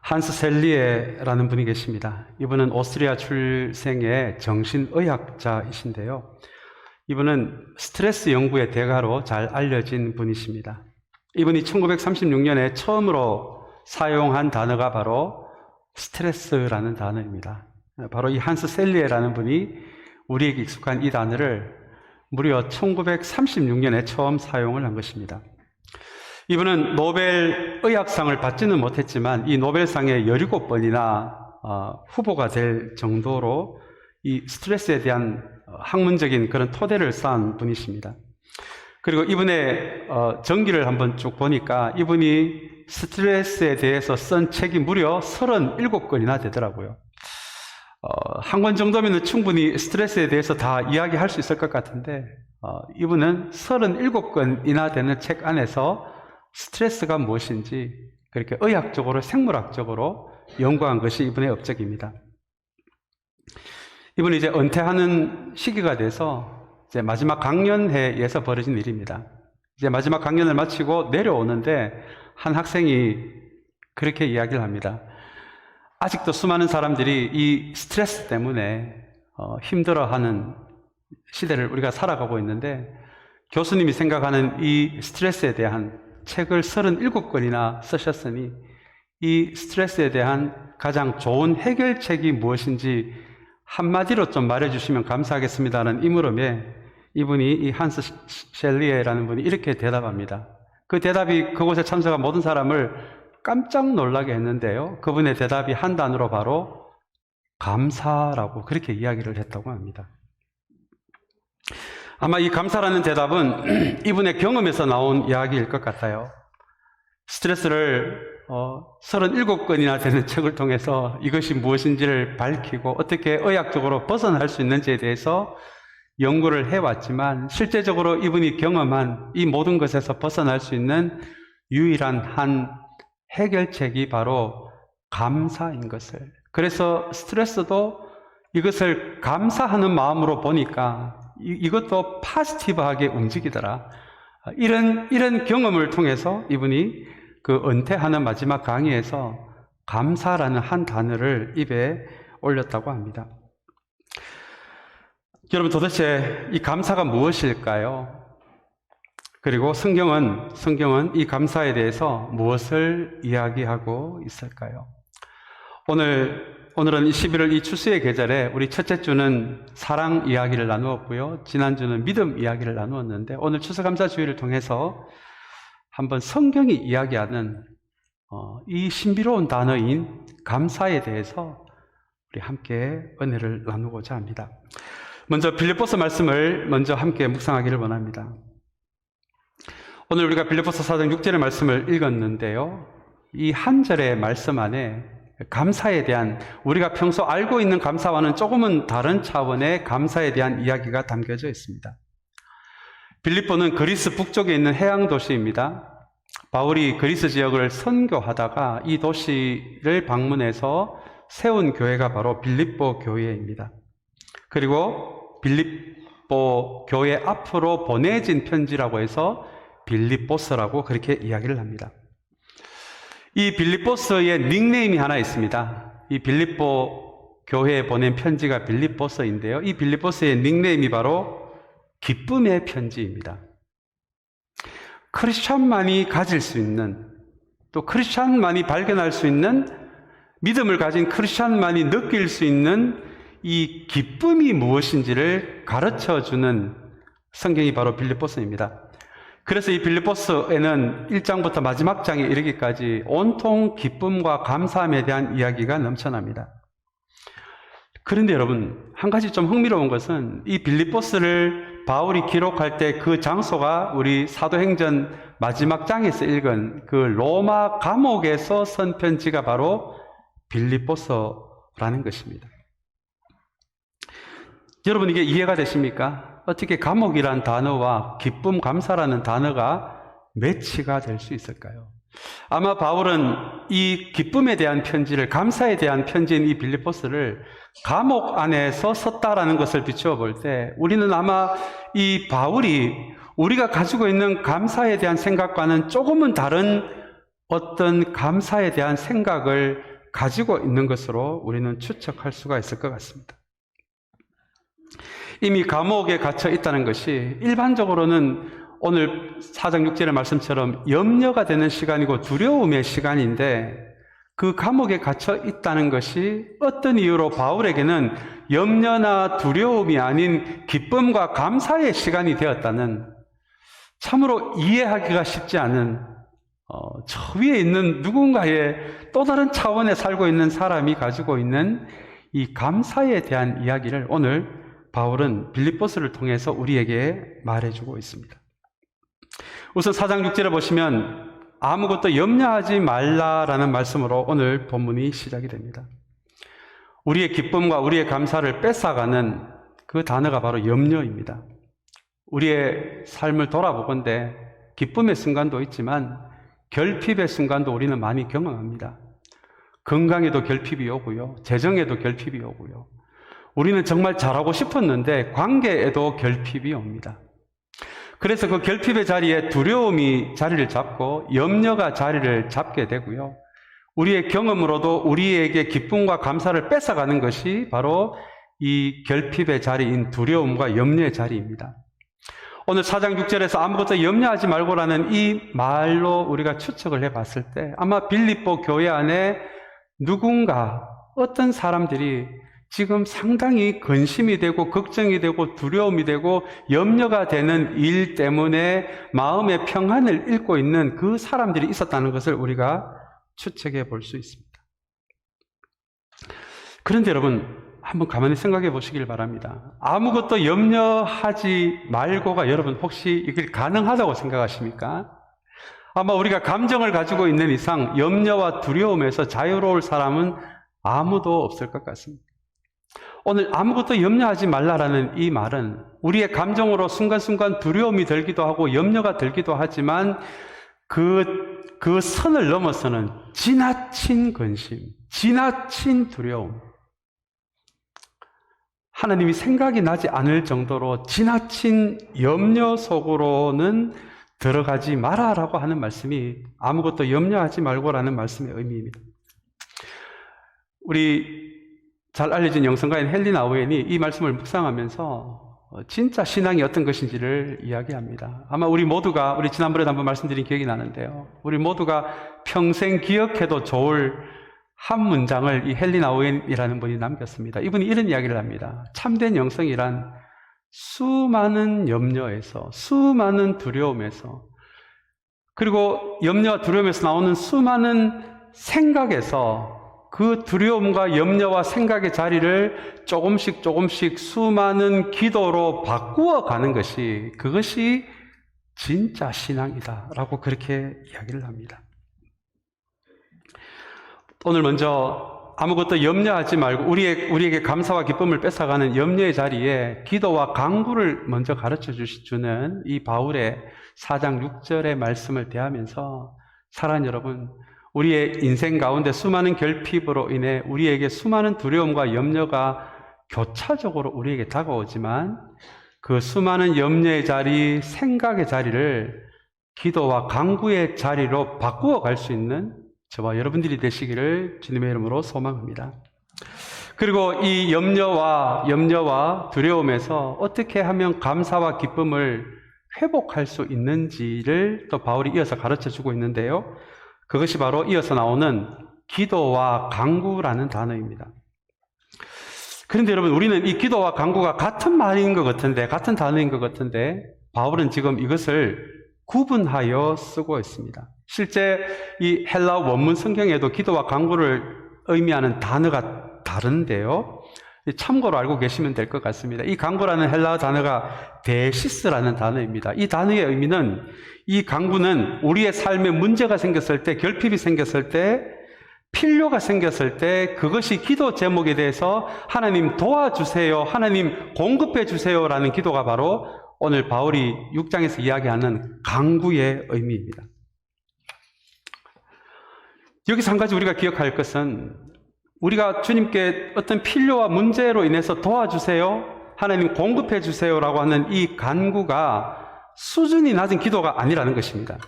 한스 셀리에라는 분이 계십니다. 이분은 오스트리아 출생의 정신의학자이신데요. 이분은 스트레스 연구의 대가로 잘 알려진 분이십니다. 이분이 1936년에 처음으로 사용한 단어가 바로 스트레스라는 단어입니다. 바로 이 한스 셀리에라는 분이 우리에게 익숙한 이 단어를 무려 1936년에 처음 사용을 한 것입니다. 이분은 노벨 의학상을 받지는 못했지만 이 노벨상에 17번이나 후보가 될 정도로 이 스트레스에 대한 학문적인 그런 토대를 쌓은 분이십니다. 그리고 이분의 전기를 한번 쭉 보니까 이분이 스트레스에 대해서 쓴 책이 무려 37권이나 되더라고요. 한 권 정도면 충분히 스트레스에 대해서 다 이야기할 수 있을 것 같은데 이분은 37권이나 되는 책 안에서 스트레스가 무엇인지 그렇게 의학적으로 생물학적으로 연구한 것이 이분의 업적입니다. 이분이 이제 은퇴하는 시기가 돼서 이제 마지막 강연회에서 벌어진 일입니다. 이제 마지막 강연을 마치고 내려오는데 한 학생이 그렇게 이야기를 합니다. 아직도 수많은 사람들이 이 스트레스 때문에 힘들어하는 시대를 우리가 살아가고 있는데 교수님이 생각하는 이 스트레스에 대한 책을 37권이나 쓰셨으니 이 스트레스에 대한 가장 좋은 해결책이 무엇인지 한마디로 좀 말해주시면 감사하겠습니다는 이 물음에 이분이 이 한스 셀리에라는 분이 이렇게 대답합니다. 그 대답이 그곳에 참석한 모든 사람을 깜짝 놀라게 했는데요. 그분의 대답이 한 단어로 바로 감사라고 그렇게 이야기를 했다고 합니다. 아마 이 감사라는 대답은 이분의 경험에서 나온 이야기일 것 같아요. 스트레스를 37권이나 되는 책을 통해서 이것이 무엇인지를 밝히고 어떻게 의학적으로 벗어날 수 있는지에 대해서 연구를 해왔지만 실제적으로 이분이 경험한 이 모든 것에서 벗어날 수 있는 유일한 한 해결책이 바로 감사인 것을. 그래서 스트레스도 이것을 감사하는 마음으로 보니까 이것도 파지티브하게 움직이더라. 이런 경험을 통해서 이분이 그 은퇴하는 마지막 강의에서 감사라는 한 단어를 입에 올렸다고 합니다. 여러분, 도대체 이 감사가 무엇일까요? 그리고 성경은 이 감사에 대해서 무엇을 이야기하고 있을까요? 오늘은 11월 이 추수의 계절에 우리 첫째 주는 사랑 이야기를 나누었고요. 지난주는 믿음 이야기를 나누었는데 오늘 추수감사주의를 통해서 한번 성경이 이야기하는 이 신비로운 단어인 감사에 대해서 우리 함께 은혜를 나누고자 합니다. 먼저 빌립보서 말씀을 먼저 함께 묵상하기를 원합니다. 오늘 우리가 빌립보서 4장 6절의 말씀을 읽었는데요. 이 한 절의 말씀 안에 감사에 대한, 우리가 평소 알고 있는 감사와는 조금은 다른 차원의 감사에 대한 이야기가 담겨져 있습니다. 빌립보는 그리스 북쪽에 있는 해양 도시입니다. 바울이 그리스 지역을 선교하다가 이 도시를 방문해서 세운 교회가 바로 빌립보 교회입니다. 그리고 빌립보 교회 앞으로 보내진 편지라고 해서 빌립보서라고 그렇게 이야기를 합니다. 이 빌립보서의 닉네임이 하나 있습니다. 이 빌립보 교회에 보낸 편지가 빌립보서인데요. 이 빌립보서의 닉네임이 바로 기쁨의 편지입니다. 크리스찬만이 가질 수 있는, 또 크리스찬만이 발견할 수 있는, 믿음을 가진 크리스찬만이 느낄 수 있는 이 기쁨이 무엇인지를 가르쳐주는 성경이 바로 빌립보서입니다. 그래서 이 빌립보서에는 1장부터 마지막 장에 이르기까지 온통 기쁨과 감사함에 대한 이야기가 넘쳐납니다. 그런데 여러분, 한 가지 좀 흥미로운 것은 이 빌립보서를 바울이 기록할 때 그 장소가 우리 사도행전 마지막 장에서 읽은 그 로마 감옥에서 쓴 편지가 바로 빌립보서라는 것입니다. 여러분, 이게 이해가 되십니까? 어떻게 감옥이란 단어와 기쁨, 감사라는 단어가 매치가 될 수 있을까요? 아마 바울은 이 기쁨에 대한 편지를, 감사에 대한 편지인 이 빌립보서를 감옥 안에서 썼다라는 것을 비추어 볼 때 우리는 아마 이 바울이 우리가 가지고 있는 감사에 대한 생각과는 조금은 다른 어떤 감사에 대한 생각을 가지고 있는 것으로 우리는 추측할 수가 있을 것 같습니다. 이미 감옥에 갇혀 있다는 것이 일반적으로는 오늘 4장 6절의 말씀처럼 염려가 되는 시간이고 두려움의 시간인데, 그 감옥에 갇혀 있다는 것이 어떤 이유로 바울에게는 염려나 두려움이 아닌 기쁨과 감사의 시간이 되었다는, 참으로 이해하기가 쉽지 않은 저 위에 있는 누군가의 또 다른 차원에 살고 있는 사람이 가지고 있는 이 감사에 대한 이야기를 오늘 바울은 빌립보서를 통해서 우리에게 말해주고 있습니다. 우선 4장 6절에 보시면 아무것도 염려하지 말라라는 말씀으로 오늘 본문이 시작이 됩니다. 우리의 기쁨과 우리의 감사를 뺏어가는 그 단어가 바로 염려입니다. 우리의 삶을 돌아보건대 기쁨의 순간도 있지만 결핍의 순간도 우리는 많이 경험합니다. 건강에도 결핍이 오고요, 재정에도 결핍이 오고요, 우리는 정말 잘하고 싶었는데 관계에도 결핍이 옵니다. 그래서 그 결핍의 자리에 두려움이 자리를 잡고 염려가 자리를 잡게 되고요, 우리의 경험으로도 우리에게 기쁨과 감사를 뺏어가는 것이 바로 이 결핍의 자리인 두려움과 염려의 자리입니다. 오늘 4장 6절에서 아무것도 염려하지 말고라는 이 말로 우리가 추측을 해봤을 때 아마 빌립보 교회 안에 누군가, 어떤 사람들이 지금 상당히 근심이 되고 걱정이 되고 두려움이 되고 염려가 되는 일 때문에 마음의 평안을 잃고 있는 그 사람들이 있었다는 것을 우리가 추측해 볼 수 있습니다. 그런데 여러분, 한번 가만히 생각해 보시길 바랍니다. 아무것도 염려하지 말고가 여러분 혹시 이게 가능하다고 생각하십니까? 아마 우리가 감정을 가지고 있는 이상 염려와 두려움에서 자유로울 사람은 아무도 없을 것 같습니다. 오늘 아무것도 염려하지 말라라는 이 말은 우리의 감정으로 순간순간 두려움이 들기도 하고 염려가 들기도 하지만 그 선을 넘어서는 지나친 근심, 지나친 두려움, 하나님이 생각이 나지 않을 정도로 지나친 염려 속으로는 들어가지 마라라고 하는 말씀이 아무것도 염려하지 말고라는 말씀의 의미입니다. 우리 잘 알려진 영성가인 헨리 아우엔이 이 말씀을 묵상하면서 진짜 신앙이 어떤 것인지를 이야기합니다. 아마 우리 모두가, 우리 지난번에도 한번 말씀드린 기억이 나는데요, 우리 모두가 평생 기억해도 좋을 한 문장을 이 헨리 아우엔이라는 분이 남겼습니다. 이분이 이런 이야기를 합니다. 참된 영성이란 수많은 염려에서, 수많은 두려움에서, 그리고 염려와 두려움에서 나오는 수많은 생각에서 그 두려움과 염려와 생각의 자리를 조금씩 수많은 기도로 바꾸어 가는 것이, 그것이 진짜 신앙이다 라고 그렇게 이야기를 합니다. 오늘 먼저 아무것도 염려하지 말고 우리에게 감사와 기쁨을 뺏어가는 염려의 자리에 기도와 간구를 먼저 가르쳐 주는 이 바울의 4장 6절의 말씀을 대하면서, 사랑하는 여러분, 우리의 인생 가운데 수많은 결핍으로 인해 우리에게 수많은 두려움과 염려가 교차적으로 우리에게 다가오지만 그 수많은 염려의 자리, 생각의 자리를 기도와 간구의 자리로 바꾸어 갈 수 있는 저와 여러분들이 되시기를 주님의 이름으로 소망합니다. 그리고 이 염려와 두려움에서 어떻게 하면 감사와 기쁨을 회복할 수 있는지를 또 바울이 이어서 가르쳐 주고 있는데요, 그것이 바로 이어서 나오는 기도와 간구라는 단어입니다. 그런데 여러분, 우리는 이 기도와 간구가 같은 말인 것 같은데, 같은 단어인 것 같은데, 바울은 지금 이것을 구분하여 쓰고 있습니다. 실제 이 헬라 원문 성경에도 기도와 간구를 의미하는 단어가 다른데요, 참고로 알고 계시면 될 것 같습니다. 이 간구라는 헬라 단어가 데시스라는 단어입니다. 이 단어의 의미는, 이 간구는 우리의 삶에 문제가 생겼을 때, 결핍이 생겼을 때, 필요가 생겼을 때 그것이 기도 제목에 대해서 하나님 도와주세요, 하나님 공급해 주세요라는 기도가 바로 오늘 바울이 6장에서 이야기하는 간구의 의미입니다. 여기서 한 가지 우리가 기억할 것은, 우리가 주님께 어떤 필요와 문제로 인해서 도와주세요, 하나님 공급해 주세요라고 하는 이 간구가 수준이 낮은 기도가 아니라는 것입니다.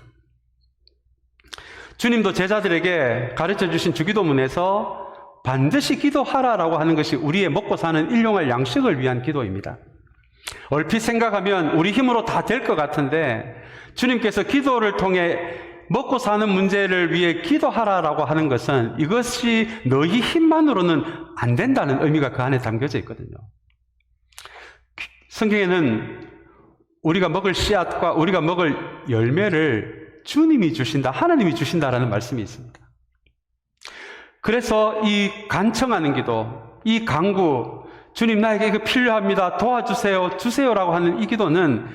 주님도 제자들에게 가르쳐 주신 주기도문에서 반드시 기도하라라고 하는 것이 우리의 먹고 사는 일용할 양식을 위한 기도입니다. 얼핏 생각하면 우리 힘으로 다 될 것 같은데 주님께서 기도를 통해 먹고 사는 문제를 위해 기도하라라고 하는 것은 이것이 너희 힘만으로는 안 된다는 의미가 그 안에 담겨져 있거든요. 성경에는 우리가 먹을 씨앗과 우리가 먹을 열매를 주님이 주신다, 하나님이 주신다라는 말씀이 있습니다. 그래서 이 간청하는 기도, 이 간구, 주님 나에게 이거 필요합니다, 도와주세요, 주세요라고 하는 이 기도는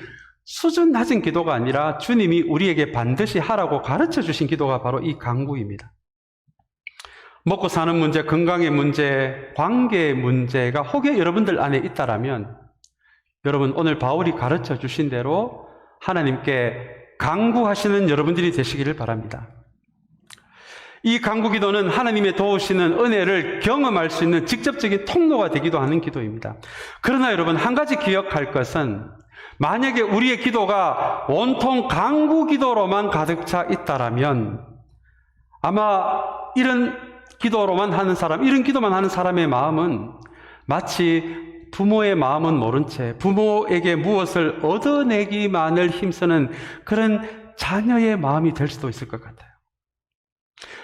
수준 낮은 기도가 아니라 주님이 우리에게 반드시 하라고 가르쳐 주신 기도가 바로 이 간구입니다. 먹고 사는 문제, 건강의 문제, 관계의 문제가 혹여 여러분들 안에 있다라면 여러분 오늘 바울이 가르쳐 주신 대로 하나님께 간구하시는 여러분들이 되시기를 바랍니다. 이 간구 기도는 하나님의 도우시는 은혜를 경험할 수 있는 직접적인 통로가 되기도 하는 기도입니다. 그러나 여러분 한 가지 기억할 것은 만약에 우리의 기도가 온통 간구 기도로만 가득 차 있다라면 아마 이런 기도로만 하는 사람, 이런 기도만 하는 사람의 마음은 마치 부모의 마음은 모른 채 부모에게 무엇을 얻어내기만을 힘쓰는 그런 자녀의 마음이 될 수도 있을 것 같아요.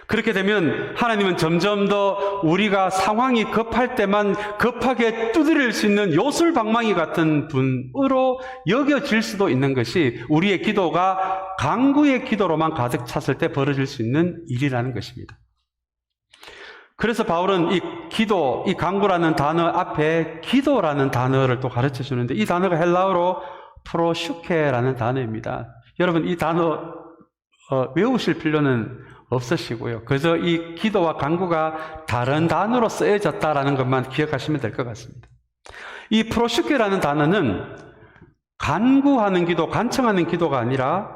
그렇게 되면 하나님은 점점 더 우리가 상황이 급할 때만 급하게 두드릴 수 있는 요술방망이 같은 분으로 여겨질 수도 있는 것이 우리의 기도가 간구의 기도로만 가득 찼을 때 벌어질 수 있는 일이라는 것입니다. 그래서 바울은 이 기도, 이 간구라는 단어 앞에 기도라는 단어를 또 가르쳐 주는데 이 단어가 헬라어로 프로슈케라는 단어입니다. 여러분 이 단어 외우실 필요는 없으시고요. 그래서 이 기도와 간구가 다른 단어로 쓰여졌다라는 것만 기억하시면 될 것 같습니다. 이 프로슈케라는 단어는 간구하는 기도, 간청하는 기도가 아니라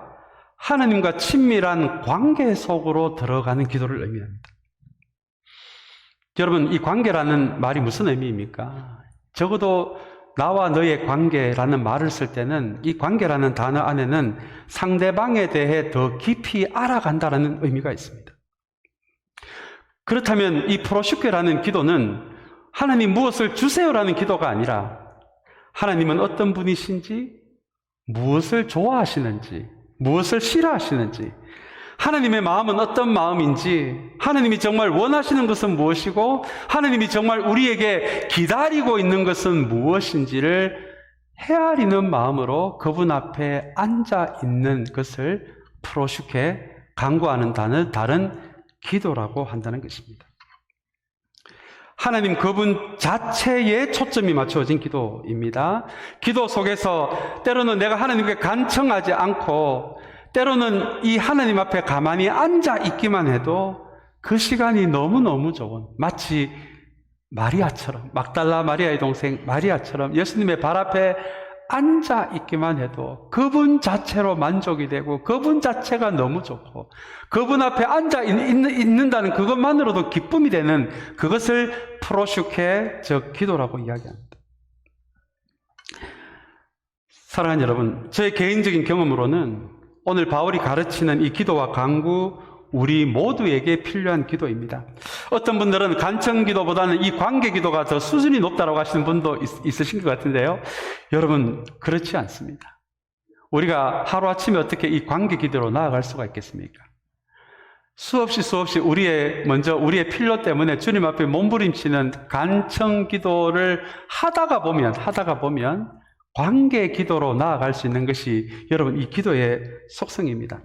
하나님과 친밀한 관계 속으로 들어가는 기도를 의미합니다. 여러분 이 관계라는 말이 무슨 의미입니까? 적어도 나와 너의 관계라는 말을 쓸 때는 이 관계라는 단어 안에는 상대방에 대해 더 깊이 알아간다는 의미가 있습니다. 그렇다면 이 프로슈케라는 기도는 하나님 무엇을 주세요라는 기도가 아니라 하나님은 어떤 분이신지, 무엇을 좋아하시는지, 무엇을 싫어하시는지, 하나님의 마음은 어떤 마음인지, 하나님이 정말 원하시는 것은 무엇이고 하나님이 정말 우리에게 기다리고 있는 것은 무엇인지를 헤아리는 마음으로 그분 앞에 앉아 있는 것을 프로슈케, 간구하는 다른 기도라고 한다는 것입니다. 하나님 그분 자체에 초점이 맞춰진 기도입니다. 기도 속에서 때로는 내가 하나님께 간청하지 않고 때로는 이 하나님 앞에 가만히 앉아 있기만 해도 그 시간이 너무너무 좋은, 마치 마리아처럼, 막달라 마리아의 동생 마리아처럼 예수님의 발 앞에 앉아 있기만 해도 그분 자체로 만족이 되고 그분 자체가 너무 좋고 그분 앞에 앉아 있는다는 그것만으로도 기쁨이 되는 그것을 프로슈케, 즉 기도라고 이야기합니다. 사랑하는 여러분, 저의 개인적인 경험으로는 오늘 바울이 가르치는 이 기도와 간구, 우리 모두에게 필요한 기도입니다. 어떤 분들은 간청 기도보다는 이 관계 기도가 더 수준이 높다고 하시는 분도 있으신 것 같은데요. 여러분, 그렇지 않습니다. 우리가 하루아침에 어떻게 이 관계 기도로 나아갈 수가 있겠습니까? 수없이 우리의 필요 때문에 주님 앞에 몸부림치는 간청 기도를 하다가 보면 관계 기도로 나아갈 수 있는 것이 여러분 이 기도의 속성입니다.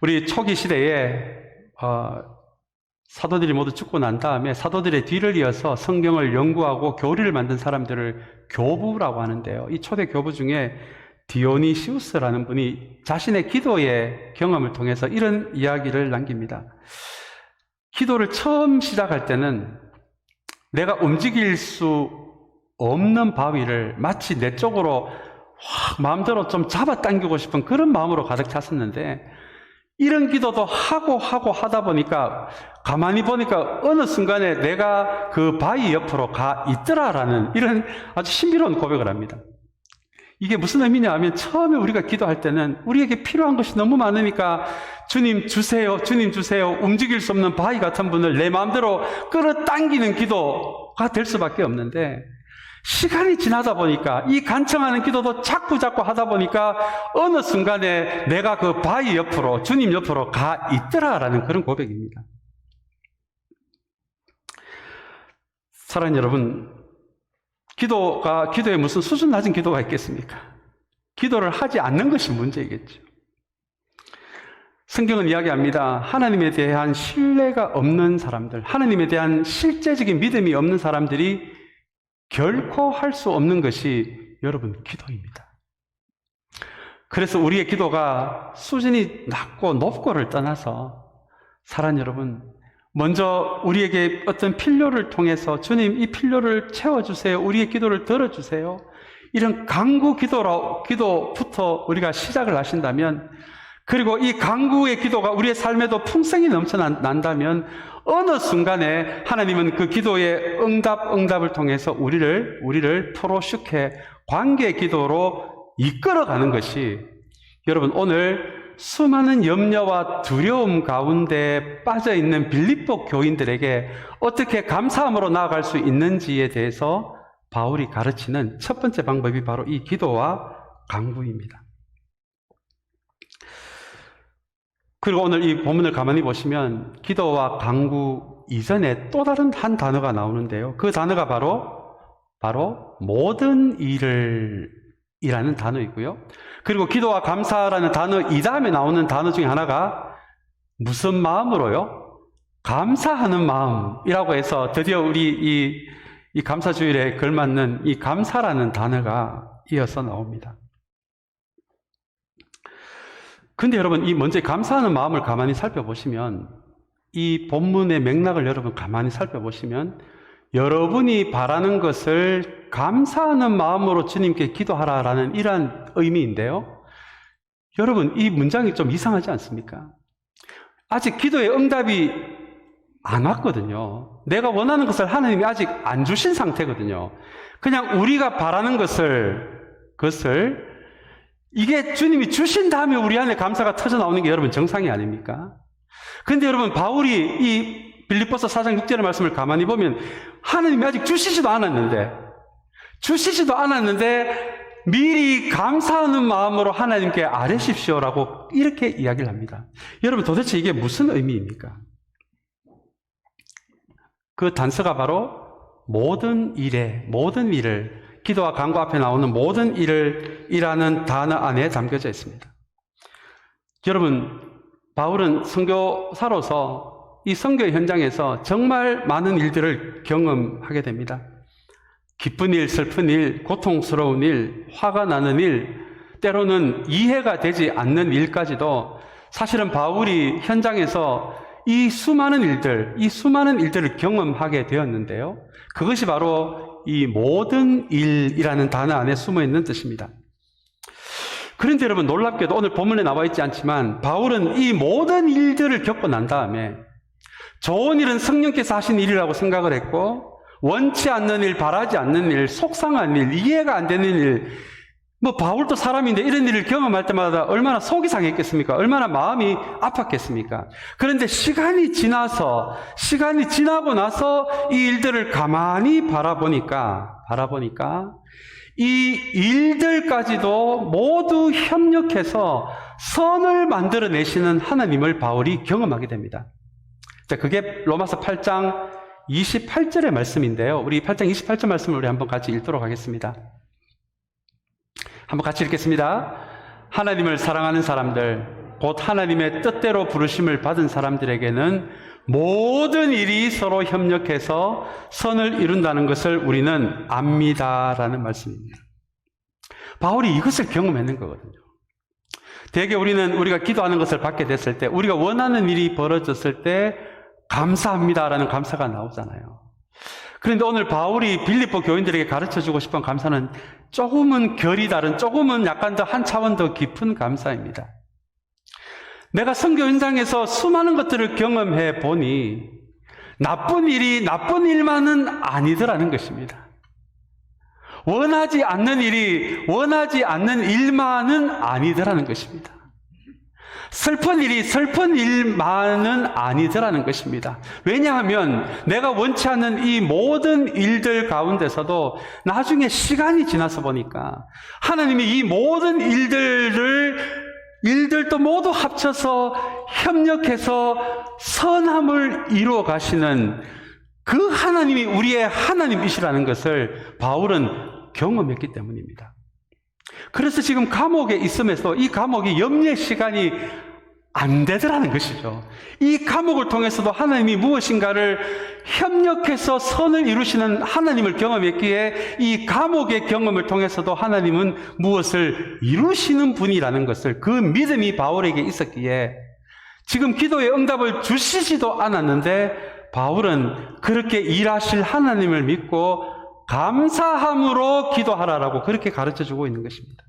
우리 초기 시대에 사도들이 모두 죽고 난 다음에 사도들의 뒤를 이어서 성경을 연구하고 교리를 만든 사람들을 교부라고 하는데요. 이 초대 교부 중에 디오니시우스라는 분이 자신의 기도의 경험을 통해서 이런 이야기를 남깁니다. 기도를 처음 시작할 때는 내가 움직일 수 없는 바위를 마치 내 쪽으로 확 마음대로 좀 잡아당기고 싶은 그런 마음으로 가득 찼었는데 이런 기도도 하고 하다 보니까 가만히 보니까 어느 순간에 내가 그 바위 옆으로 가 있더라라는 이런 아주 신비로운 고백을 합니다. 이게 무슨 의미냐 하면 처음에 우리가 기도할 때는 우리에게 필요한 것이 너무 많으니까 주님 주세요, 주님 주세요, 움직일 수 없는 바위 같은 분을 내 마음대로 끌어당기는 기도가 될 수밖에 없는데, 시간이 지나다 보니까 이 간청하는 기도도 자꾸 하다 보니까 어느 순간에 내가 그 바위 옆으로, 주님 옆으로 가 있더라라는 그런 고백입니다. 사랑하는 여러분, 기도에 무슨 수준 낮은 기도가 있겠습니까? 기도를 하지 않는 것이 문제이겠죠. 성경은 이야기합니다. 하나님에 대한 신뢰가 없는 사람들, 하나님에 대한 실제적인 믿음이 없는 사람들이 결코 할 수 없는 것이 여러분 기도입니다. 그래서 우리의 기도가 수준이 낮고 높고를 떠나서, 사랑하는 여러분, 먼저 우리에게 어떤 필요를 통해서 주님 이 필요를 채워주세요, 우리의 기도를 들어주세요, 이런 간구 기도부터 우리가 시작을 하신다면, 그리고 이 간구의 기도가 우리의 삶에도 풍성이 넘쳐난다면 어느 순간에 하나님은 그 기도의 응답을 통해서 우리를 프로슈케 관계 기도로 이끌어가는 것이, 여러분 오늘 수많은 염려와 두려움 가운데 빠져있는 빌립보 교인들에게 어떻게 감사함으로 나아갈 수 있는지에 대해서 바울이 가르치는 첫 번째 방법이 바로 이 기도와 간구입니다. 그리고 오늘 이 본문을 가만히 보시면 기도와 간구 이전에 또 다른 한 단어가 나오는데요. 그 단어가 바로 모든 일을 이라는 단어이고요. 그리고 기도와 감사라는 단어 이 다음에 나오는 단어 중에 하나가 무슨 마음으로요? 감사하는 마음이라고 해서 드디어 우리 이 감사주일에 걸맞는 이 감사라는 단어가 이어서 나옵니다. 근데 여러분, 이 먼저 감사하는 마음을 가만히 살펴보시면, 이 본문의 맥락을 여러분 가만히 살펴보시면, 여러분이 바라는 것을 감사하는 마음으로 주님께 기도하라라는 이러한 의미인데요. 여러분, 이 문장이 좀 이상하지 않습니까? 아직 기도의 응답이 안 왔거든요. 내가 원하는 것을 하나님이 아직 안 주신 상태거든요. 그냥 우리가 바라는 그것을 이게 주님이 주신 다음에 우리 안에 감사가 터져 나오는 게 여러분 정상이 아닙니까? 근데 여러분, 바울이 이 빌립보서 4장 6절의 말씀을 가만히 보면 하나님이 아직 주시지도 않았는데 미리 감사하는 마음으로 하나님께 아뢰십시오라고 이렇게 이야기를 합니다. 여러분, 도대체 이게 무슨 의미입니까? 그 단서가 바로 모든 일을, 기도와 간구 앞에 나오는 모든 일이라는 단어 안에 담겨져 있습니다. 여러분, 바울은 선교사로서 이 선교 현장에서 정말 많은 일들을 경험하게 됩니다. 기쁜 일, 슬픈 일, 고통스러운 일, 화가 나는 일, 때로는 이해가 되지 않는 일까지도 사실은 바울이 현장에서 이 수많은 일들을 경험하게 되었는데요. 그것이 바로 이 모든 일이라는 단어 안에 숨어 있는 뜻입니다. 그런데 여러분, 놀랍게도 오늘 본문에 나와 있지 않지만 바울은 이 모든 일들을 겪고 난 다음에 좋은 일은 성령께서 하신 일이라고 생각을 했고, 원치 않는 일, 바라지 않는 일, 속상한 일, 이해가 안 되는 일, 바울도 사람인데 이런 일을 경험할 때마다 얼마나 속이 상했겠습니까? 얼마나 마음이 아팠겠습니까? 그런데 시간이 지나고 나서 이 일들을 가만히 바라보니까 이 일들까지도 모두 협력해서 선을 만들어내시는 하나님을 바울이 경험하게 됩니다. 자, 그게 로마서 8장 28절의 말씀인데요. 우리 8장 28절 말씀을 우리 한번 같이 읽도록 하겠습니다. 한번 같이 읽겠습니다. 하나님을 사랑하는 사람들, 곧 하나님의 뜻대로 부르심을 받은 사람들에게는 모든 일이 서로 협력해서 선을 이룬다는 것을 우리는 압니다라는 말씀입니다. 바울이 이것을 경험하는 거거든요. 대개 우리가 기도하는 것을 받게 됐을 때, 우리가 원하는 일이 벌어졌을 때 감사합니다라는 감사가 나오잖아요. 그런데 오늘 바울이 빌립보 교인들에게 가르쳐주고 싶은 감사는 조금은 결이 다른, 조금은 약간 더 한 차원 더 깊은 감사입니다. 내가 선교 현장에서 수많은 것들을 경험해 보니 나쁜 일만은 아니더라는 것입니다. 원하지 않는 일이 원하지 않는 일만은 아니더라는 것입니다. 슬픈 일이 슬픈 일만은 아니더라는 것입니다. 왜냐하면 내가 원치 않는 이 모든 일들 가운데서도 나중에 시간이 지나서 보니까 하나님이 이 모든 일들도 모두 합쳐서 협력해서 선함을 이루어 가시는 그 하나님이 우리의 하나님이시라는 것을 바울은 경험했기 때문입니다. 그래서 지금 감옥에 있으면서 이 감옥이 염려의 시간이 안 되더라는 것이죠. 이 감옥을 통해서도 하나님이 무엇인가를 협력해서 선을 이루시는 하나님을 경험했기에 이 감옥의 경험을 통해서도 하나님은 무엇을 이루시는 분이라는 것을 그 믿음이 바울에게 있었기에 지금 기도의 응답을 주시지도 않았는데 바울은 그렇게 일하실 하나님을 믿고 감사함으로 기도하라라고 그렇게 가르쳐주고 있는 것입니다.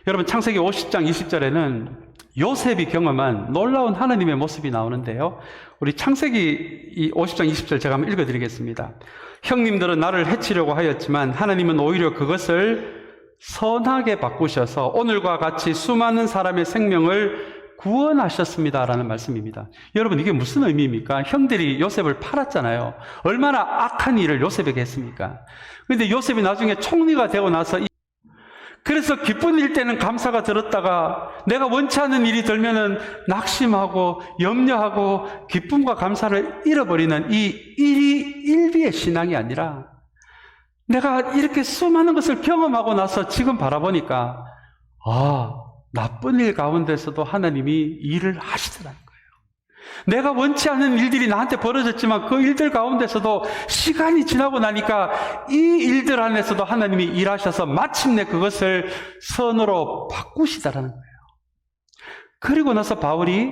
여러분, 창세기 50장 20절에는 요셉이 경험한 놀라운 하나님의 모습이 나오는데요. 우리 창세기 50장 20절 제가 한번 읽어드리겠습니다. 형님들은 나를 해치려고 하였지만 하나님은 오히려 그것을 선하게 바꾸셔서 오늘과 같이 수많은 사람의 생명을 구원하셨습니다라는 말씀입니다. 여러분, 이게 무슨 의미입니까? 형들이 요셉을 팔았잖아요. 얼마나 악한 일을 요셉에게 했습니까? 그런데 요셉이 나중에 총리가 되고 나서 그래서 기쁜 일 때는 감사가 들었다가 내가 원치 않는 일이 들면은 낙심하고 염려하고 기쁨과 감사를 잃어버리는 이 일비의 신앙이 아니라 내가 이렇게 수많은 것을 경험하고 나서 지금 바라보니까 나쁜 일 가운데서도 하나님이 일을 하시더라는 거예요. 내가 원치 않는 일들이 나한테 벌어졌지만 그 일들 가운데서도 시간이 지나고 나니까 이 일들 안에서도 하나님이 일하셔서 마침내 그것을 선으로 바꾸시다라는 거예요. 그리고 나서 바울이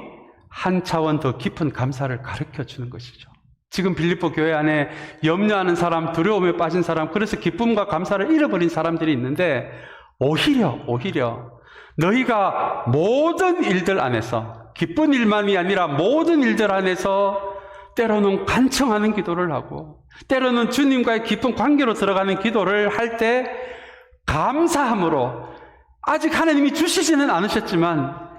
한 차원 더 깊은 감사를 가르쳐 주는 것이죠. 지금 빌립보 교회 안에 염려하는 사람, 두려움에 빠진 사람, 그래서 기쁨과 감사를 잃어버린 사람들이 있는데 오히려 너희가 모든 일들 안에서 기쁜 일만이 아니라 모든 일들 안에서 때로는 간청하는 기도를 하고 때로는 주님과의 깊은 관계로 들어가는 기도를 할 때 감사함으로 아직 하나님이 주시지는 않으셨지만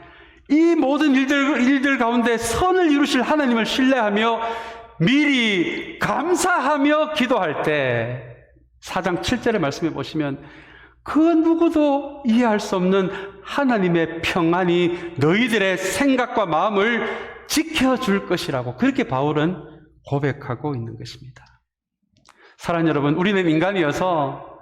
이 모든 일들 가운데 선을 이루실 하나님을 신뢰하며 미리 감사하며 기도할 때 4장 7절의 말씀에 보시면 그 누구도 이해할 수 없는 하나님의 평안이 너희들의 생각과 마음을 지켜줄 것이라고 그렇게 바울은 고백하고 있는 것입니다. 사랑하는 여러분, 우리는 인간이어서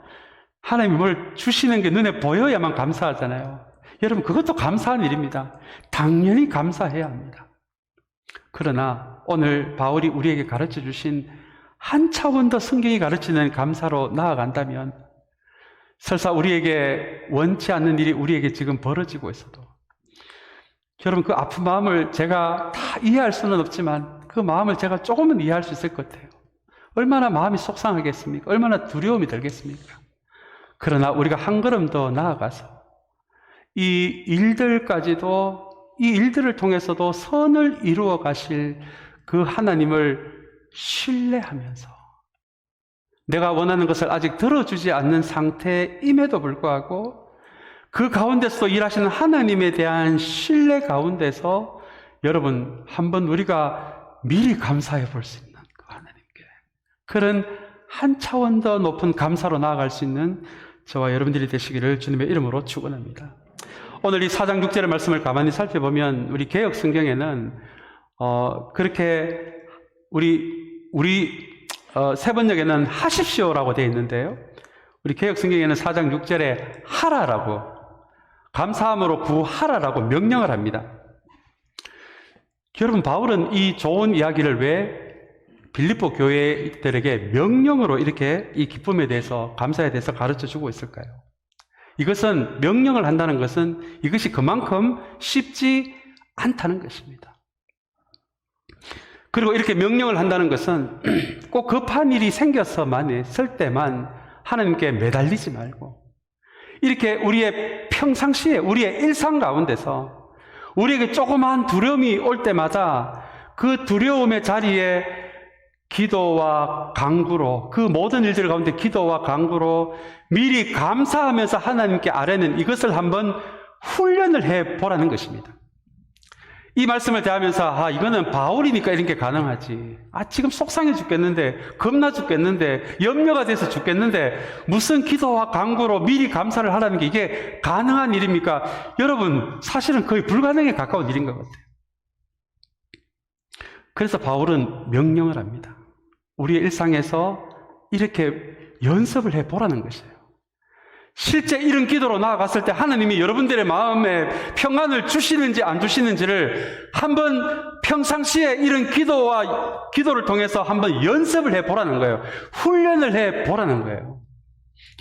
하나님이 뭘 주시는 게 눈에 보여야만 감사하잖아요. 여러분, 그것도 감사한 일입니다. 당연히 감사해야 합니다. 그러나 오늘 바울이 우리에게 가르쳐 주신 한 차원 더 성경이 가르치는 감사로 나아간다면 설사 우리에게 원치 않는 일이 우리에게 지금 벌어지고 있어도 여러분, 그 아픈 마음을 제가 다 이해할 수는 없지만 그 마음을 제가 조금은 이해할 수 있을 것 같아요. 얼마나 마음이 속상하겠습니까? 얼마나 두려움이 들겠습니까? 그러나 우리가 한 걸음 더 나아가서 이 일들까지도 이 일들을 통해서도 선을 이루어 가실 그 하나님을 신뢰하면서 내가 원하는 것을 아직 들어주지 않는 상태임에도 불구하고 그 가운데서 일하시는 하나님에 대한 신뢰 가운데서 여러분, 한번 우리가 미리 감사해 볼 수 있는 그 하나님께 그런 한 차원 더 높은 감사로 나아갈 수 있는 저와 여러분들이 되시기를 주님의 이름으로 축원합니다. 오늘 이 4장 6절의 말씀을 가만히 살펴보면 우리 개역 성경에는 그렇게 우리 세번역에는 하십시오라고 되어 있는데요. 우리 개역 성경에는 4장 6절에 하라라고, 감사함으로 구하라라고 명령을 합니다. 여러분, 바울은 이 좋은 이야기를 왜 빌립보 교회들에게 명령으로 이렇게 이 기쁨에 대해서, 감사에 대해서 가르쳐 주고 있을까요? 이것은, 명령을 한다는 것은 이것이 그만큼 쉽지 않다는 것입니다. 그리고 이렇게 명령을 한다는 것은 꼭 급한 일이 생겨서만 했을 때만 하나님께 매달리지 말고 이렇게 우리의 평상시에 우리의 일상 가운데서 우리에게 조그마한 두려움이 올 때마다 그 두려움의 자리에 기도와 간구로, 그 모든 일들 가운데 기도와 간구로 미리 감사하면서 하나님께 아뢰는 이것을 한번 훈련을 해 보라는 것입니다. 이 말씀을 대하면서 이거는 바울이니까 이런 게 가능하지. 지금 속상해 죽겠는데, 겁나 죽겠는데, 염려가 돼서 죽겠는데 무슨 기도와 간구로 미리 감사를 하라는 게 이게 가능한 일입니까? 여러분, 사실은 거의 불가능에 가까운 일인 것 같아요. 그래서 바울은 명령을 합니다. 우리의 일상에서 이렇게 연습을 해 보라는 것이에요. 실제 이런 기도로 나아갔을 때 하나님이 여러분들의 마음에 평안을 주시는지 안 주시는지를 한번 평상시에 이런 기도를 통해서 한번 연습을 해 보라는 거예요. 훈련을 해 보라는 거예요.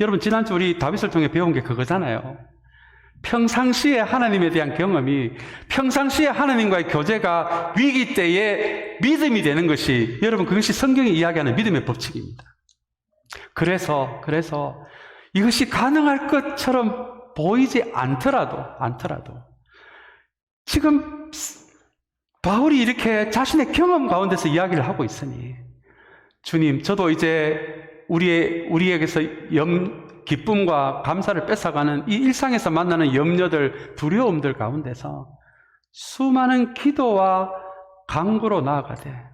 여러분, 지난주 우리 다윗을 통해 배운 게 그거잖아요. 평상시에 하나님에 대한 경험이, 평상시에 하나님과의 교제가 위기 때에 믿음이 되는 것이, 여러분, 그것이 성경이 이야기하는 믿음의 법칙입니다. 그래서 이것이 가능할 것처럼 보이지 않더라도 지금 바울이 이렇게 자신의 경험 가운데서 이야기를 하고 있으니, 주님, 저도 이제 우리에게서 기쁨과 감사를 뺏어가는 이 일상에서 만나는 염려들, 두려움들 가운데서 수많은 기도와 간구로 나아가되,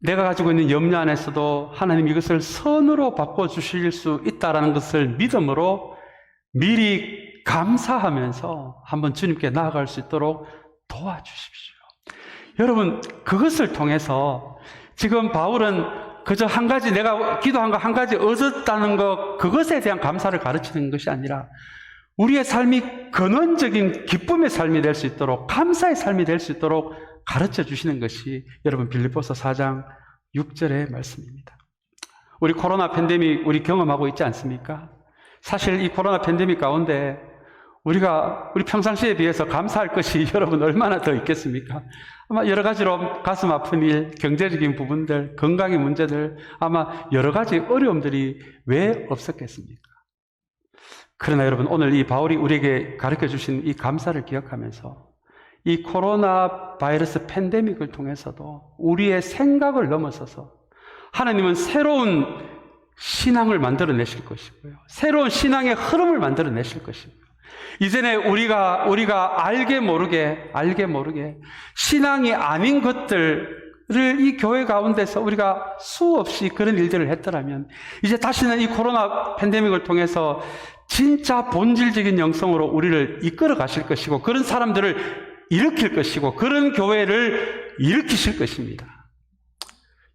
내가 가지고 있는 염려 안에서도 하나님 이것을 선으로 바꿔주실 수 있다는 것을 믿음으로 미리 감사하면서 한번 주님께 나아갈 수 있도록 도와주십시오. 여러분, 그것을 통해서 지금 바울은 그저 한 가지, 내가 기도한 거 한 가지 얻었다는 것, 그것에 대한 감사를 가르치는 것이 아니라 우리의 삶이 근원적인 기쁨의 삶이 될 수 있도록, 감사의 삶이 될 수 있도록 가르쳐 주시는 것이 여러분 빌립보서 4장 6절의 말씀입니다. 우리 코로나 팬데믹 우리 경험하고 있지 않습니까? 사실 이 코로나 팬데믹 가운데 우리 평상시에 비해서 감사할 것이 여러분 얼마나 더 있겠습니까? 아마 여러 가지로 가슴 아픈 일, 경제적인 부분들, 건강의 문제들, 아마 여러 가지 어려움들이 왜 없었겠습니까? 그러나 여러분, 오늘 이 바울이 우리에게 가르쳐 주신 이 감사를 기억하면서 이 코로나 바이러스 팬데믹을 통해서도 우리의 생각을 넘어서서 하나님은 새로운 신앙을 만들어내실 것이고요, 새로운 신앙의 흐름을 만들어내실 것이고요, 이전에 우리가 알게 모르게 신앙이 아닌 것들을 이 교회 가운데서 우리가 수없이 그런 일들을 했더라면 이제 다시는 이 코로나 팬데믹을 통해서 진짜 본질적인 영성으로 우리를 이끌어 가실 것이고, 그런 사람들을 일으킬 것이고, 그런 교회를 일으키실 것입니다.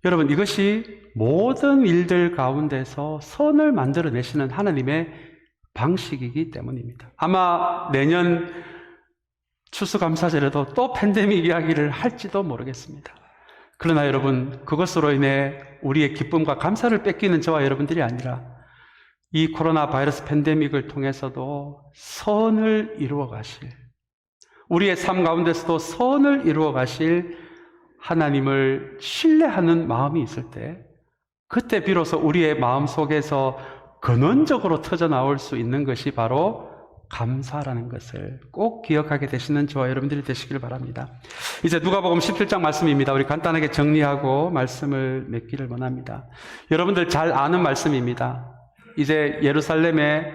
여러분, 이것이 모든 일들 가운데서 선을 만들어내시는 하나님의 방식이기 때문입니다. 아마 내년 추수감사절에도 또 팬데믹 이야기를 할지도 모르겠습니다. 그러나 여러분, 그것으로 인해 우리의 기쁨과 감사를 뺏기는 저와 여러분들이 아니라 이 코로나 바이러스 팬데믹을 통해서도 선을 이루어 가실, 우리의 삶 가운데서도 선을 이루어 가실 하나님을 신뢰하는 마음이 있을 때, 그때 비로소 우리의 마음 속에서 근원적으로 터져나올 수 있는 것이 바로 감사라는 것을 꼭 기억하게 되시는 저와 여러분들이 되시길 바랍니다. 이제 누가복음 17장 말씀입니다. 우리 간단하게 정리하고 말씀을 맺기를 원합니다. 여러분들 잘 아는 말씀입니다. 이제 예루살렘에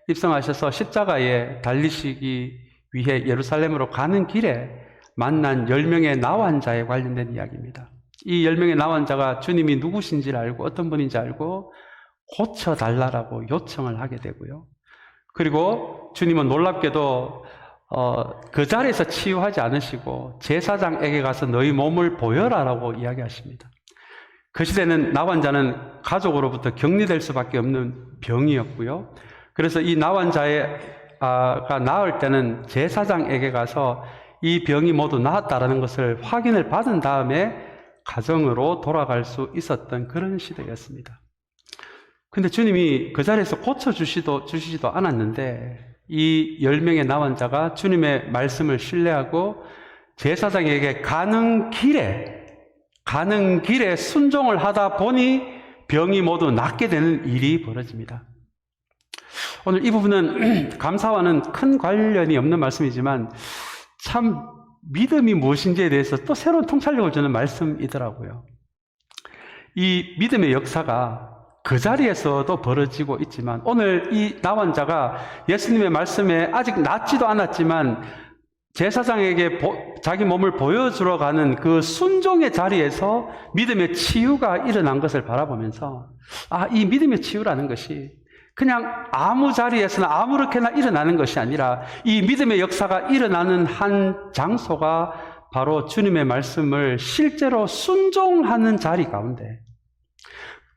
입성하셔서 십자가에 달리시기 위해 예루살렘으로 가는 길에 만난 10명의 나환자에 관련된 이야기입니다. 이 10명의 나환자가 주님이 누구신지를 알고 어떤 분인지 알고 고쳐달라고 요청을 하게 되고요. 그리고 주님은 놀랍게도 그 자리에서 치유하지 않으시고 제사장에게 가서 너희 몸을 보여라라고 이야기하십니다. 그 시대는 나환자는 가족으로부터 격리될 수밖에 없는 병이었고요. 그래서 이 나환자가 나을 때는 제사장에게 가서 이 병이 모두 나았다라는 것을 확인을 받은 다음에 가정으로 돌아갈 수 있었던 그런 시대였습니다. 근데 주님이 그 자리에서 고쳐주시지도 않았는데, 이 10명의 나환자가 주님의 말씀을 신뢰하고 제사장에게 가는 길에 순종을 하다 보니 병이 모두 낫게 되는 일이 벌어집니다. 오늘 이 부분은 감사와는 큰 관련이 없는 말씀이지만 참 믿음이 무엇인지에 대해서 또 새로운 통찰력을 주는 말씀이더라고요. 이 믿음의 역사가 그 자리에서도 벌어지고 있지만 오늘 이 나환자가 예수님의 말씀에 아직 낫지도 않았지만 제사장에게 자기 몸을 보여주러 가는 그 순종의 자리에서 믿음의 치유가 일어난 것을 바라보면서 이 믿음의 치유라는 것이 그냥 아무 자리에서나 아무렇게나 일어나는 것이 아니라 이 믿음의 역사가 일어나는 한 장소가 바로 주님의 말씀을 실제로 순종하는 자리 가운데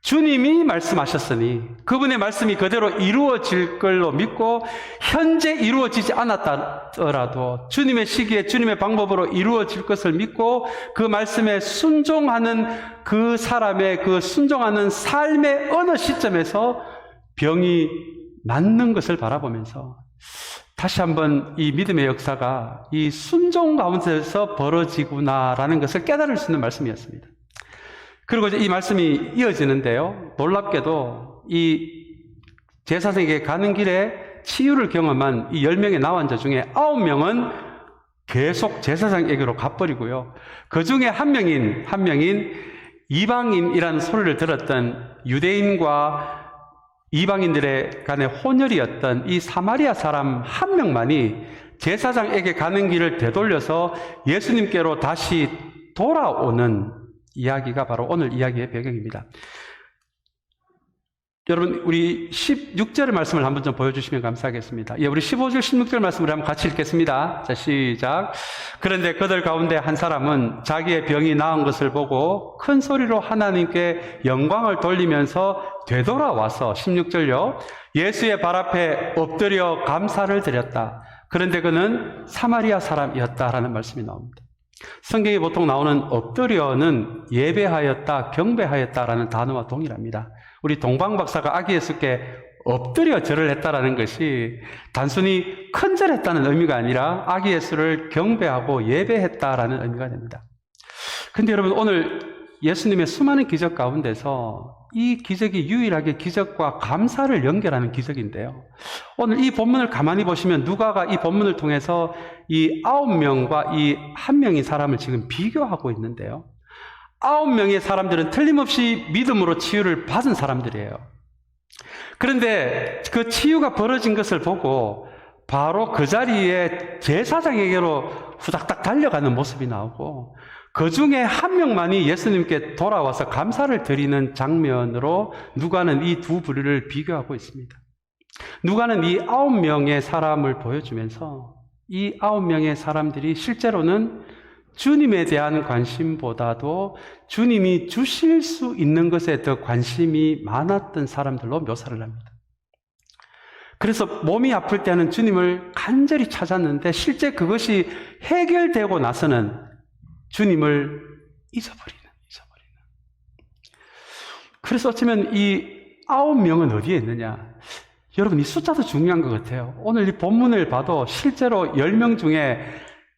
주님이 말씀하셨으니 그분의 말씀이 그대로 이루어질 걸로 믿고 현재 이루어지지 않았더라도 주님의 시기에 주님의 방법으로 이루어질 것을 믿고 그 말씀에 순종하는 그 사람의 그 순종하는 삶의 어느 시점에서 병이 낫는 것을 바라보면서 다시 한번 이 믿음의 역사가 이 순종 가운데서 벌어지구나라는 것을 깨달을 수 있는 말씀이었습니다. 그리고 이제 이 말씀이 이어지는데요. 놀랍게도 이 제사장에게 가는 길에 치유를 경험한 이 10명의 나환자 중에 9명은 계속 제사장에게로 가버리고요. 그 중에 한 명인 이방인이라는 소리를 들었던 유대인과 이방인들의 간의 혼혈이었던 이 사마리아 사람 한 명만이 제사장에게 가는 길을 되돌려서 예수님께로 다시 돌아오는 이야기가 바로 오늘 이야기의 배경입니다. 여러분, 우리 16절의 말씀을 한번 좀 보여주시면 감사하겠습니다. 우리 15절, 16절 말씀을 한번 같이 읽겠습니다. 자, 시작. 그런데 그들 가운데 한 사람은 자기의 병이 나은 것을 보고 큰 소리로 하나님께 영광을 돌리면서 되돌아와서 16절요. 예수의 발 앞에 엎드려 감사를 드렸다. 그런데 그는 사마리아 사람이었다라는 말씀이 나옵니다. 성경에 보통 나오는 엎드려는 예배하였다, 경배하였다라는 단어와 동일합니다. 우리 동방 박사가 아기 예수께 엎드려 절을 했다라는 것이 단순히 큰절했다는 의미가 아니라 아기 예수를 경배하고 예배했다라는 의미가 됩니다. 근데 여러분, 오늘 예수님의 수많은 기적 가운데서 이 기적이 유일하게 기적과 감사를 연결하는 기적인데요. 오늘 이 본문을 가만히 보시면 누가가 이 본문을 통해서 이 9명과 이 한 명의 사람을 지금 비교하고 있는데요. 9명의 사람들은 틀림없이 믿음으로 치유를 받은 사람들이에요. 그런데 그 치유가 벌어진 것을 보고 바로 그 자리에 제사장에게로 후닥닥 달려가는 모습이 나오고 그 중에 한 명만이 예수님께 돌아와서 감사를 드리는 장면으로 누가는 이 두 부류를 비교하고 있습니다. 누가는 이 9명의 사람을 보여주면서 이 9명의 사람들이 실제로는 주님에 대한 관심보다도 주님이 주실 수 있는 것에 더 관심이 많았던 사람들로 묘사를 합니다. 그래서 몸이 아플 때는 주님을 간절히 찾았는데 실제 그것이 해결되고 나서는 주님을 잊어버리는. 그래서 어쩌면 이 9명은 어디에 있느냐? 여러분, 이 숫자도 중요한 것 같아요. 오늘 이 본문을 봐도 실제로 10명 중에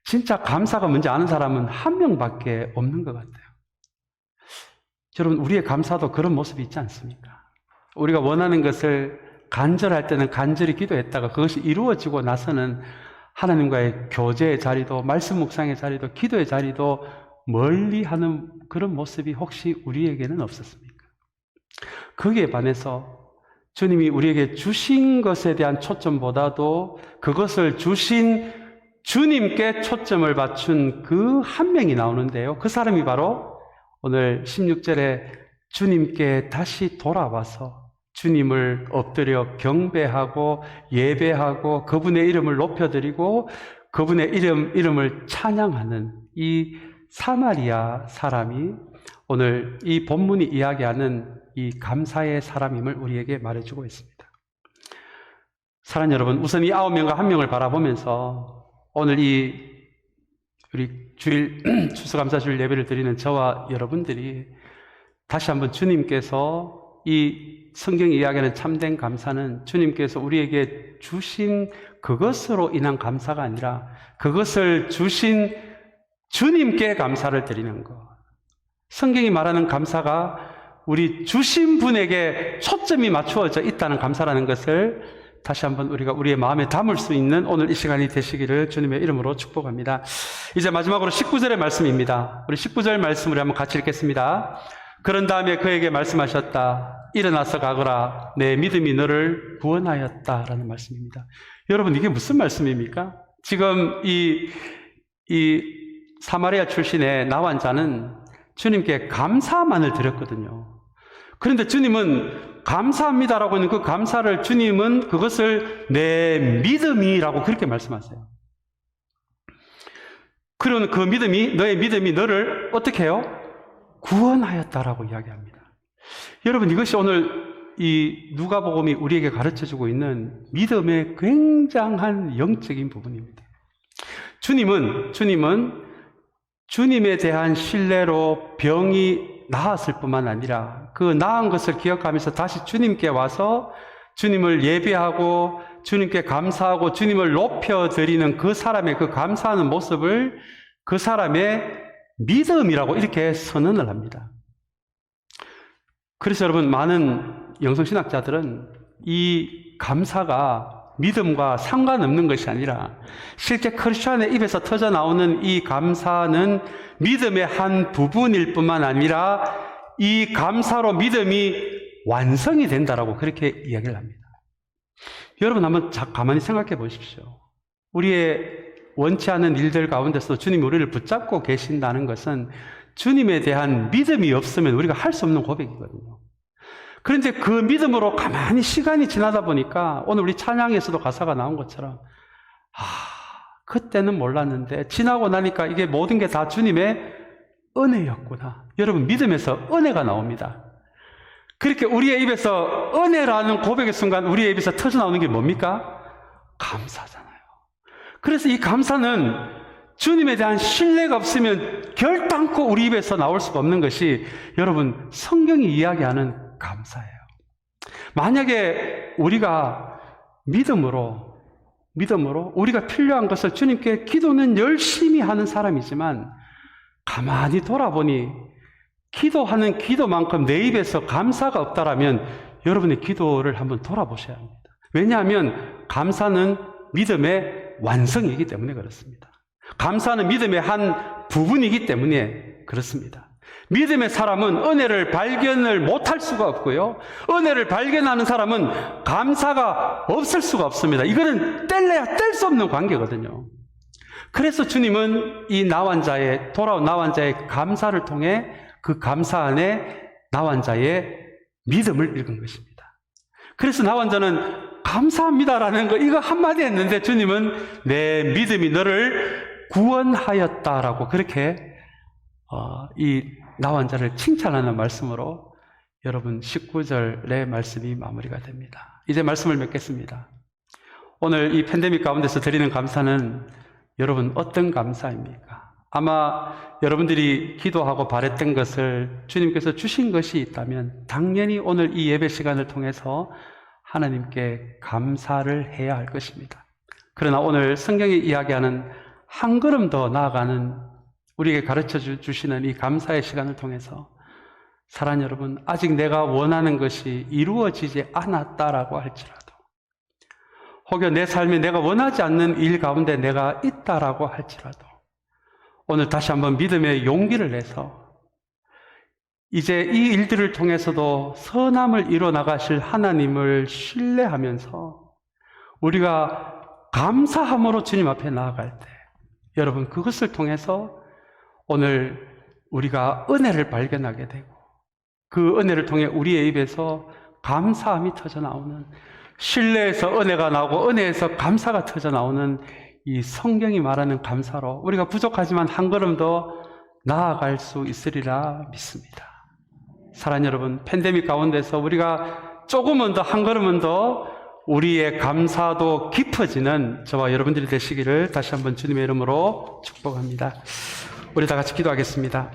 진짜 감사가 뭔지 아는 사람은 한 명밖에 없는 것 같아요. 여러분, 우리의 감사도 그런 모습이 있지 않습니까? 우리가 원하는 것을 간절할 때는 간절히 기도했다가 그것이 이루어지고 나서는 하나님과의 교제의 자리도, 말씀 묵상의 자리도, 기도의 자리도 멀리 하는 그런 모습이 혹시 우리에게는 없었습니까? 거기에 반해서 주님이 우리에게 주신 것에 대한 초점보다도 그것을 주신 주님께 초점을 맞춘 그 한 명이 나오는데요. 그 사람이 바로 오늘 16절에 주님께 다시 돌아와서 주님을 엎드려 경배하고 예배하고 그분의 이름을 높여드리고 그분의 이름을 찬양하는 이 사마리아 사람이 오늘 이 본문이 이야기하는 이 감사의 사람임을 우리에게 말해주고 있습니다. 사랑하는 여러분, 우선 이 9명과 한 명을 바라보면서 오늘 우리 주일 추수감사주일 예배를 드리는 저와 여러분들이 다시 한번 주님께서 이 성경이 이야기하는 참된 감사는 주님께서 우리에게 주신 그것으로 인한 감사가 아니라 그것을 주신 주님께 감사를 드리는 것. 성경이 말하는 감사가 우리 주신 분에게 초점이 맞추어져 있다는 감사라는 것을 다시 한번 우리가 우리의 마음에 담을 수 있는 오늘 이 시간이 되시기를 주님의 이름으로 축복합니다. 이제 마지막으로 19절의 말씀입니다. 우리 19절 말씀을 한번 같이 읽겠습니다. 그런 다음에 그에게 말씀하셨다. 일어나서 가거라. 내 믿음이 너를 구원하였다라는 말씀입니다. 여러분, 이게 무슨 말씀입니까? 지금 이 사마리아 출신의 나환자는 주님께 감사만을 드렸거든요. 그런데 주님은 감사합니다라고 하는 그 감사를 주님은 그것을 내 믿음이라고 그렇게 말씀하세요. 그러면 그 믿음이, 너의 믿음이 너를 어떻게 해요? 구원하였다라고 이야기합니다. 여러분, 이것이 오늘 이 누가복음이 우리에게 가르쳐주고 있는 믿음의 굉장한 영적인 부분입니다. 주님은 주님에 대한 신뢰로 병이 나았을 뿐만 아니라 그 나은 것을 기억하면서 다시 주님께 와서 주님을 예배하고 주님께 감사하고 주님을 높여드리는 그 사람의 그 감사하는 모습을 그 사람의 믿음이라고 이렇게 선언을 합니다. 그래서 여러분, 많은 영성신학자들은 이 감사가 믿음과 상관없는 것이 아니라 실제 크리스천의 입에서 터져 나오는 이 감사는 믿음의 한 부분일 뿐만 아니라 이 감사로 믿음이 완성이 된다라고 그렇게 이야기를 합니다. 여러분, 한번 가만히 생각해 보십시오. 우리의 원치 않은 일들 가운데서 주님이 우리를 붙잡고 계신다는 것은 주님에 대한 믿음이 없으면 우리가 할 수 없는 고백이거든요. 그런데 그 믿음으로 가만히 시간이 지나다 보니까 오늘 우리 찬양에서도 가사가 나온 것처럼 그때는 몰랐는데 지나고 나니까 이게 모든 게 다 주님의 은혜였구나. 여러분, 믿음에서 은혜가 나옵니다. 그렇게 우리의 입에서 은혜라는 고백의 순간 우리의 입에서 터져나오는 게 뭡니까? 감사잖아요. 그래서 이 감사는 주님에 대한 신뢰가 없으면 결단코 우리 입에서 나올 수가 없는 것이 여러분, 성경이 이야기하는 감사예요. 만약에 우리가 믿음으로 우리가 필요한 것을 주님께 기도는 열심히 하는 사람이지만 가만히 돌아보니 기도하는 기도만큼 내 입에서 감사가 없다라면 여러분의 기도를 한번 돌아보셔야 합니다. 왜냐하면 감사는 믿음의 완성이기 때문에 그렇습니다. 감사는 믿음의 한 부분이기 때문에 그렇습니다. 믿음의 사람은 은혜를 발견을 못할 수가 없고요. 은혜를 발견하는 사람은 감사가 없을 수가 없습니다. 이거는 뗄래야 뗄 수 없는 관계거든요. 그래서 주님은 이 나환자의, 돌아온 나환자의 감사를 통해 그 감사 안에 나환자의 믿음을 읽은 것입니다. 그래서 나환자는 감사합니다라는 거 이거 한마디 했는데 주님은 내 믿음이 너를 구원하였다라고 그렇게 이 나환자를 칭찬하는 말씀으로 여러분 19절의 말씀이 마무리가 됩니다. 이제 말씀을 맺겠습니다. 오늘 이 팬데믹 가운데서 드리는 감사는 여러분 어떤 감사입니까? 아마 여러분들이 기도하고 바랬던 것을 주님께서 주신 것이 있다면 당연히 오늘 이 예배 시간을 통해서 하나님께 감사를 해야 할 것입니다. 그러나 오늘 성경이 이야기하는 한 걸음 더 나아가는 우리에게 가르쳐 주시는 이 감사의 시간을 통해서 사랑하는 여러분, 아직 내가 원하는 것이 이루어지지 않았다라고 할지라도 혹여 내 삶에 내가 원하지 않는 일 가운데 내가 있다라고 할지라도 오늘 다시 한번 믿음의 용기를 내서 이제 이 일들을 통해서도 선함을 이뤄 나가실 하나님을 신뢰하면서 우리가 감사함으로 주님 앞에 나아갈 때 여러분 그것을 통해서 오늘 우리가 은혜를 발견하게 되고 그 은혜를 통해 우리의 입에서 감사함이 터져 나오는 신뢰에서 은혜가 나오고 은혜에서 감사가 터져 나오는 이 성경이 말하는 감사로 우리가 부족하지만 한 걸음 더 나아갈 수 있으리라 믿습니다. 사랑하는 여러분, 팬데믹 가운데서 우리가 조금은 더 한 걸음은 더 우리의 감사도 깊어지는 저와 여러분들이 되시기를 다시 한번 주님의 이름으로 축복합니다. 우리 다 같이 기도하겠습니다.